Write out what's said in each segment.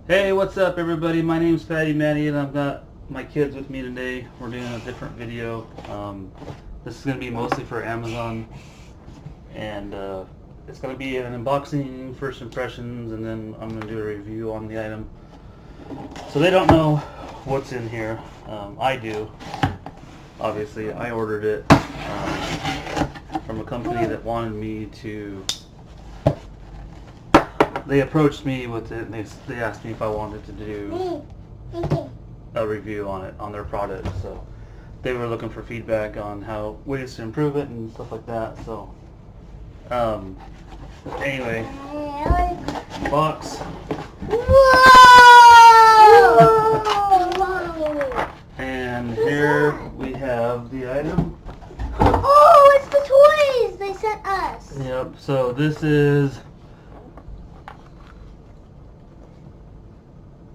Hey, what's up everybody? My name's Patty Matty and I've got my kids with me today. We're doing a different video. This is going to be mostly for Amazon, and it's going to be an unboxing, first impressions, and then I'm going to do a review on the item. So they don't know what's in here. I do. Obviously, I ordered it from a company that wanted me to... They approached me with it, and they asked me if I wanted to do a review on it, on their product. So they were looking for feedback on how ways to improve it and stuff like that. So anyway, box. Whoa! And here we have the item. Oh, it's the toys they sent us. Yep. So this is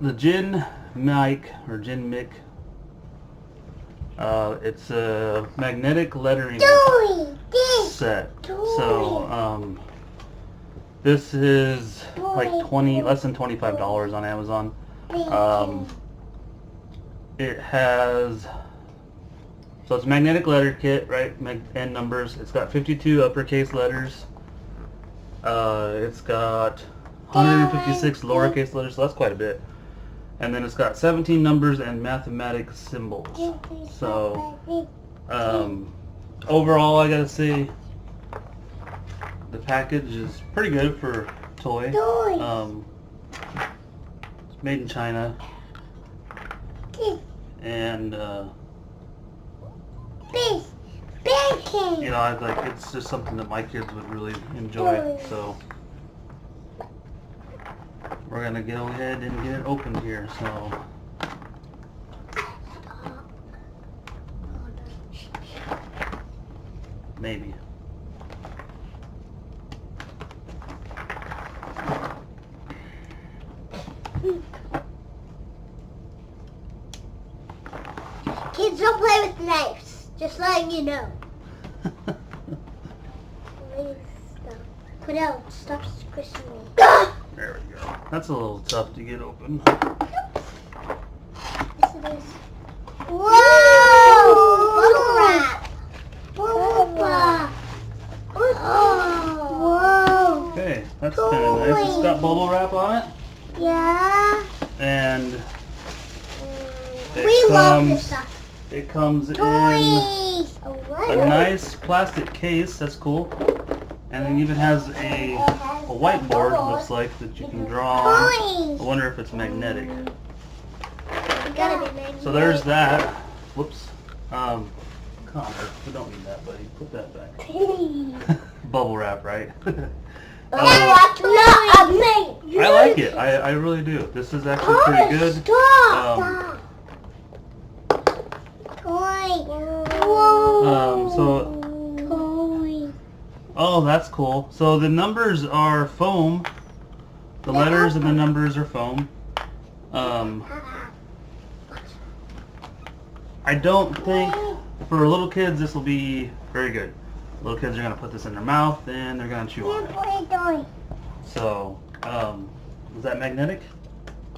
the Ginmic or Ginmic. It's a magnetic lettering set. So this is like less than $25 on Amazon. It has, so it's a magnetic letter kit, right? And numbers. It's got 52 uppercase letters. It's got 156 lowercase letters, so that's quite a bit. And then it's got 17 numbers and mathematics symbols. So, overall, I gotta say, the package is pretty good for a toy. It's made in China. And, you know, it's just something that my kids would really enjoy. So, we're gonna go ahead and get it opened here. So, maybe. Kids, don't play with knives. Just letting you know. Put out. Stop squishing me. There we go. That's a little tough to get open. Yes, it is. Whoa! Bubble wrap. Bubble wrap. Whoa. Okay, that's kind of nice. It's got bubble wrap on it. Yeah. And We love this stuff. it comes in Toys. a nice plastic case. That's cool. And it even has a whiteboard, looks like, that you can draw on. I wonder if it's magnetic. So there's that. Whoops. Connor, we don't need that, buddy. Put that back. Bubble wrap, right? I like it. I really do. This is actually pretty good. Oh, that's cool. So the numbers are foam. The letters and the numbers are foam. I don't think for little kids this will be very good. Little kids are going to put this in their mouth and they're going to chew on it. So, is that magnetic?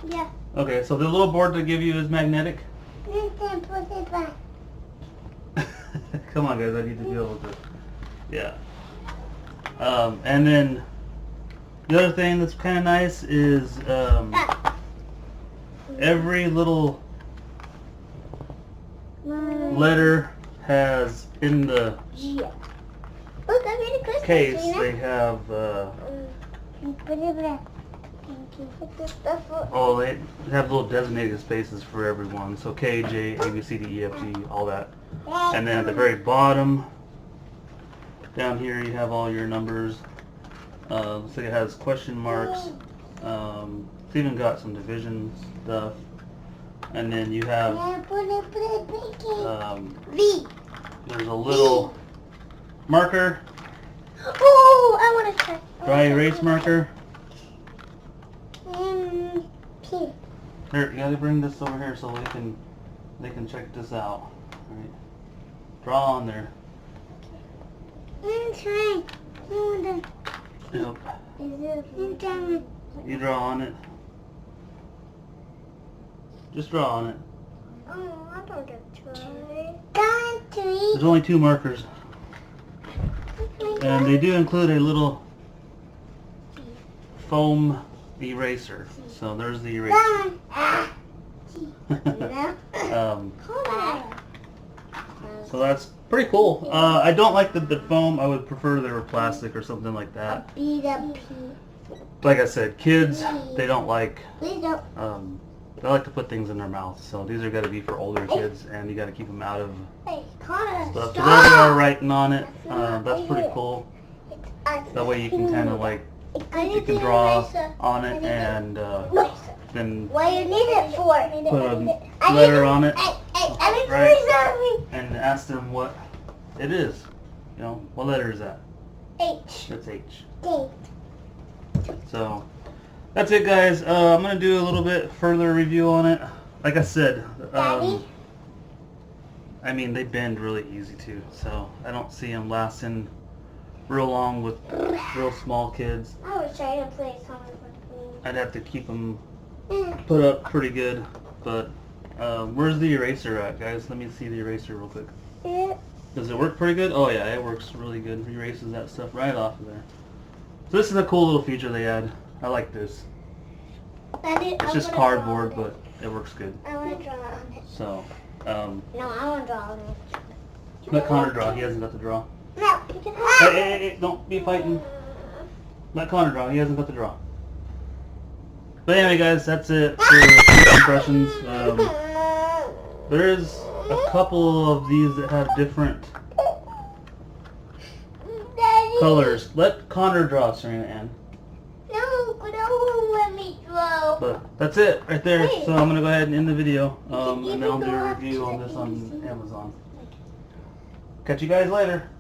Yeah. Okay, so the little board they give you is magnetic. Put it back. Come on, guys, I need to be able to. Yeah. And then the other thing that's kind of nice is every little letter has in the case they have they have little designated spaces for everyone. So K, J, A, B, C, D, E, F, G, all that. And then at the very bottom down here you have all your numbers. Looks like it has question marks. It's even got some division stuff. And then you have there's a little marker. Oh, I want to try. Dry erase marker. Here, you gotta bring this over here so they can check this out. All right. Draw on there. Yep. You draw on it. Just draw on it. Oh, I don't get to try. There's only 2 markers. And they do include a little foam eraser. So there's the eraser. So that's pretty cool. I don't like the foam. I would prefer they were plastic or something like that. Like I said, kids, they don't like, they like to put things in their mouth. So these are got to be for older kids, and you got to keep them out of stuff. So there they are writing on it. That's pretty cool. That way you can kind of like, you can draw on it and then what do you need it for? put a letter on it, right? And ask them what it is. You know, what letter is that? H. That's H. So that's it, guys. I'm gonna do a little bit further review on it. Like I said, I mean, they bend really easy too, so I don't see them lasting real long with real small kids. I was trying to play something with me. I'd have to keep them put up pretty good. But where's the eraser at, guys? Let me see the eraser real quick. Does it work pretty good? Oh yeah, it works really good. It erases that stuff right off of there. So this is a cool little feature they add. I like this. It's just cardboard, but it works good. I want to draw on it. So, no, I want to draw on it. let Connor draw. He hasn't got to draw. No, you can Hey, don't be fighting. Let Connor draw. He hasn't got to draw. But anyway, guys, that's it for first impressions. There's a couple of these that have different colors. Let Connor draw, Serena Ann. No, but I won't let me draw. But that's it right there. So I'm going to go ahead and end the video. And then I'll do a review on this on Amazon. Catch you guys later.